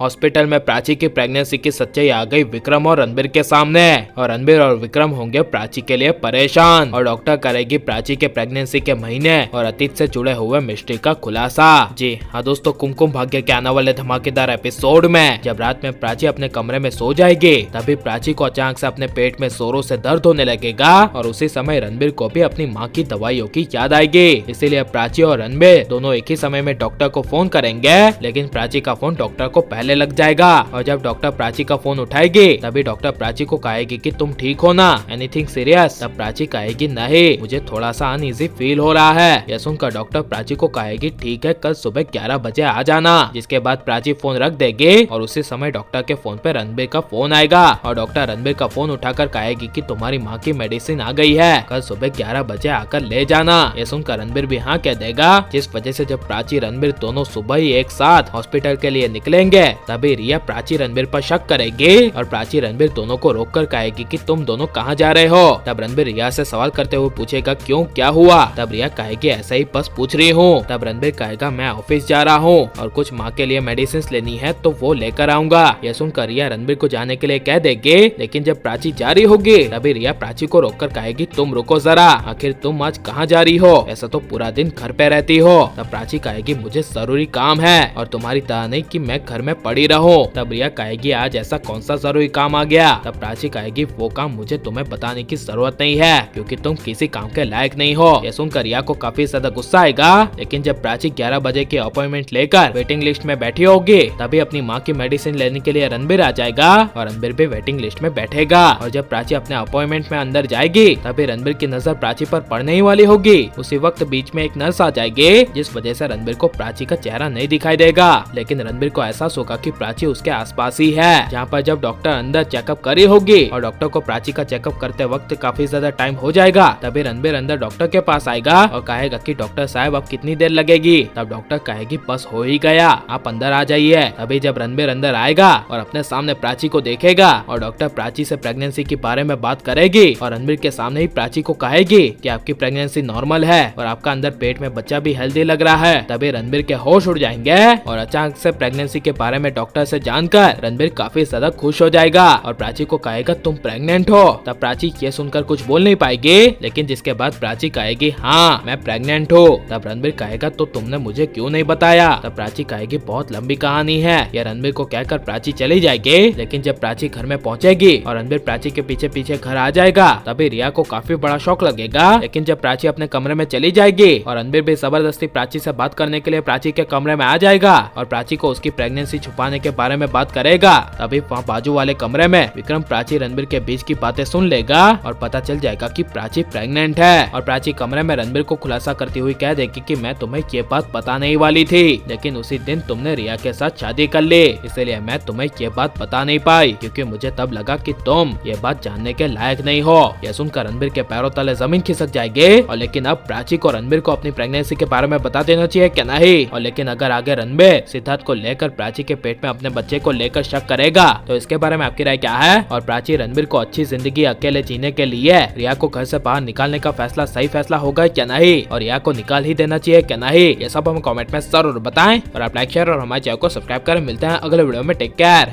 Hospital में प्राची की pregnancy की सच्चाई आ गई विक्रम और रणबीर के सामने और रणबीर और विक्रम होंगे प्राची के लिए परेशान और डॉक्टर करेगी प्राची के प्रेगनेंसी के महीने और अतीत से जुड़े हुए मिस्ट्री का खुलासा। जी हाँ दोस्तों, कुमकुम भाग्य के आने वाले धमाकेदार एपिसोड में जब रात में प्राची अपने कमरे में सो जाएगी तभी प्राची को अचानक से अपने पेट में जोरों से दर्द होने लगेगा और उसी समय रणबीर को भी अपनी माँ की दवाइयों की याद आएगी। इसीलिए प्राची और रणबीर दोनों एक ही समय में डॉक्टर को फोन करेंगे, लेकिन प्राची का फोन डॉक्टर को पहले लग जाएगा और जब डॉक्टर प्राची का फोन उठाएगी तभी डॉक्टर प्राची को कहेगी कि तुम ठीक हो ना, एनीथिंग सीरियस? तब प्राची कहेगी नहीं, मुझे थोड़ा सा अनईजी फील हो रहा है। यह सुनकर डॉक्टर प्राची को कहेगी ठीक है, कल सुबह 11 बजे आ जाना। जिसके बाद प्राची फोन रख देगी और उसी समय डॉक्टर के फोन पे रणबीर का फोन आएगा और डॉक्टर रणबीर का फोन उठाकर कहेगी कि तुम्हारी माँ की मेडिसिन आ गई है, कल सुबह 11 बजे आकर ले जाना। ये सुनकर रणबीर भी हाँ कह देगा, जिस वजह से जब प्राची रणबीर दोनों सुबह ही एक साथ हॉस्पिटल के लिए निकलेंगे तभी रिया प्राची रणबीर पर शक करेगी और प्राची रणबीर दोनों को रोककर कहेगी कि तुम दोनों कहाँ जा रहे हो। तब रणबीर रिया से सवाल करते हुए पूछेगा क्यों, क्या हुआ? तब रिया कहेगी ऐसा ही बस पूछ रही हूँ। तब रणबीर कहेगा मैं ऑफिस जा रहा हूँ और कुछ माँ के लिए मेडिसिन लेनी है तो वो लेकर आऊंगा। यह सुनकर रिया रणबीर को जाने के लिए कह देगी, लेकिन जब प्राची जा रही होगी तभी रिया प्राची को रोककर कहेगी तुम रुको जरा, आखिर तुम आज कहाँ जा रही हो? ऐसा तो पूरा दिन घर पे रहती हो। तब प्राची कहेगी मुझे जरूरी काम है और तुम्हारी तरह नहीं कि मैं घर में पड़ी रहूं। तब रिया कहेगी आज ऐसा कौन सा जरूरी काम आ गया? तब प्राची कहेगी वो काम मुझे तुम्हें बताने की जरूरत नहीं है क्योंकि तुम किसी काम के लायक नहीं हो। यह सुनकर रिया को काफी ज्यादा गुस्सा आएगा, लेकिन जब प्राची 11 बजे की अपॉइंटमेंट लेकर वेटिंग लिस्ट में बैठी होगी तभी अपनी माँ की मेडिसिन लेने के लिए रणबीर आ जाएगा और रणबीर भी वेटिंग लिस्ट में बैठेगा। और जब प्राची अपने अपॉइंटमेंट में अंदर जाएगी तभी रणबीर की नजर प्राची पर पड़ने ही वाली होगी। उसी वक्त बीच में एक नर्स आ जाएगी, जिस वजह से रणबीर को प्राची का चेहरा नहीं दिखाई देगा, लेकिन रणबीर को एहसास होगा कि प्राची उसके आसपास ही है। जहाँ पर जब डॉक्टर अंदर चेकअप कर रही होगी और डॉक्टर को प्राची का चेकअप करते वक्त काफी ज्यादा टाइम हो जाएगा तभी रणबीर अंदर डॉक्टर के पास आएगा और कहेगा कि डॉक्टर साहब अब कितनी देर लगेगी? तब डॉक्टर कहेगी बस हो ही गया, आप अंदर आ जाइए। तभी जब रणबीर अंदर आएगा और अपने सामने प्राची को देखेगा और डॉक्टर प्राची से प्रेगनेंसी के बारे में बात करेगी और रणबीर के सामने ही प्राची को कहेगी कि आपकी प्रेगनेंसी नॉर्मल है और आपका अंदर पेट में बच्चा भी हेल्दी लग रहा है। तभी रणबीर के होश उड़ जाएंगे और अचानक से प्रेगनेंसी के बारे में डॉक्टर से जानकर रणबीर काफी ज्यादा खुश हो जाएगा और प्राची को कहेगा तुम प्रेग्नेंट हो। तब प्राची ये सुनकर कुछ बोल नहीं पाएगी, लेकिन जिसके बाद प्राची कहेगी हाँ मैं प्रेग्नेंट हूँ। तब रणबीर कहेगा तो तुमने मुझे क्यों नहीं बताया? तब प्राची कहेगी बहुत लंबी कहानी है। यह रणबीर को कहकर प्राची चली जाएगी, लेकिन जब प्राची घर में पहुंचेगी और रणबीर प्राची के पीछे पीछे घर आ जाएगा तभी रिया को काफी बड़ा शौक लगेगा। लेकिन जब प्राची अपने कमरे में चली जाएगी और रणबीर भी जबरदस्ती प्राची से बात करने के लिए प्राची के कमरे में आ जाएगा और प्राची को उसकी प्रेगनेंसी छुपाने के बारे में बात करेगा, तभी वहाँ बाजू वाले कमरे में विक्रम प्राची रणबीर के बीच की बातें सुन लेगा और पता चल जाएगा कि प्राची प्रेग्नेंट है। और प्राची कमरे में रणबीर को खुलासा करती हुई कह देगी कि मैं तुम्हें ये बात बता नहीं वाली थी, लेकिन उसी दिन तुमने रिया के साथ शादी कर ली, इसलिए मैं तुम्हें ये बात बता नहीं पाई क्योंकि मुझे तब लगा कि तुम ये बात जानने के लायक नहीं हो। यह सुनकर रणबीर के पैरों तले जमीन खिसक जाएगी और लेकिन अब प्राची को रणबीर को अपनी प्रेगनेंसी के बारे में बता देना चाहिए क्या नहीं? और लेकिन अगर आगे रणबीर सिद्धार्थ को लेकर प्राची के पेट में अपने बच्चे को लेकर शक करेगा तो इसके बारे में आपकी राय क्या है? और प्राची रणबीर को अच्छी जिंदगी अकेले जीने के लिए रिया को घर से बाहर निकालने का फैसला सही फैसला होगा क्या नहीं? और रिया को निकाल ही देना चाहिए क्या नहीं? ये सब हमें कमेंट में जरूर बताएं और आप लाइक शेयर और हमारे चैनल को सब्सक्राइब करें। मिलते हैं अगले वीडियो में, टेक केयर।